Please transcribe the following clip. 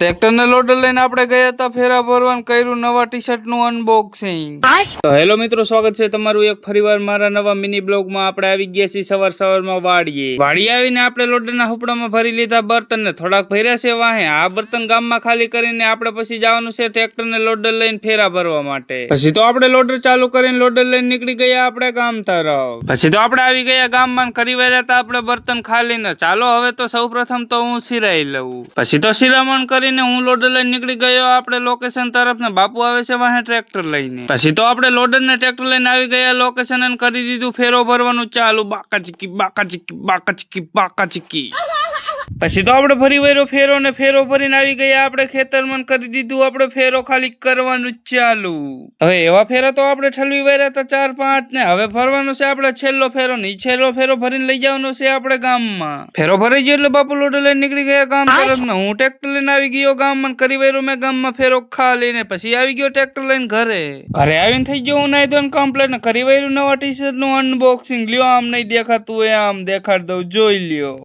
Tractor ને loader લઈને આપણે ગયા હતા ફેરા ભરવાનું, કર્યું નવા ટી શર્ટ નું અનબોક્સિંગ. તો હેલો મિત્રો, સ્વાગત છે તમારું એક ફરીવાર મારા નવા મિની બ્લોગમાં. આપણે આવી ગયા છીએ સવારમાં વાડીએ આવીને આપણે લોડર ના હુપડામાં ભરી લીધા બર્તન ને થોડાક ભર્યા છે વાહે. આ બર્તન ગામમાં ખાલી કરીને આપણે પછી જવાનું છે ટ્રેક્ટર ને લોડર લઈને ફેરા ભરવા માટે. પછી તો આપણે લોડર ચાલુ કરીને લોડર લઈને નીકળી ગયા આપણે ગામ તરફ. પછી તો આપણે આવી ગયા ગામમાં, કરી વાર્યા હતા આપણે બર્તન ખાલી ને. ચાલો હવે તો સૌ પ્રથમ તો હું સિરાઈ લઉં. પછી તો શિરામણ કરીને હું લોડર લઈને નીકળી ગયો આપણે લોકેશન તરફ ને બાપુ આવે છે વાહે ટ્રેક્ટર લઈને. પછી તો આપણે લોડર ને ટ્રેક્ટર લઈને આવી ગયા લોકેશન અને કરી દીધું ફેરો ભરવાનું ચાલુ. બાકાચીકી બાકાચીકી બાકાચીકી બાકાચીકી. પછી તો આપણે ફરી વળ્યો ફેરો ને ફેરો ભરીને આવી ગયા આપણે ખેતરમાં, કરી દીધું આપણે ફેરો ખાલી કરવાનું ચાલુ. હવે એવા ફેરા તો આપણે ઠલવી વાર્યા હતા 4-5 ને હવે ફરવાનું છે આપણે છેલ્લો ફેરો ને. છેલ્લો ફેરો ભરીને લઈ જવાનો છે આપણે ગામમાં. ફેરો ભરાઈ ગયો એટલે બાપુ લોડર લઈને નીકળી ગયા ગામ તરફ ને હું ટ્રેક્ટર લઈને આવી ગયો ગામમાં. કરી વાર્યો મેં ગામમાં ફેરો ખાલી ને પછી આવી ગયો ટ્રેક્ટર લઈને ઘરે આવીને થઈ ગયો હું નાઈ ધોઈને કમ્પ્લેટ ને કરી વાર્યું નવા ટી શર્ટ નું અનબોક્સિંગ. લ્યો આમ નહીં દેખાતું હોય આમ દેખાડ દઉં, જોઈ લ્યો.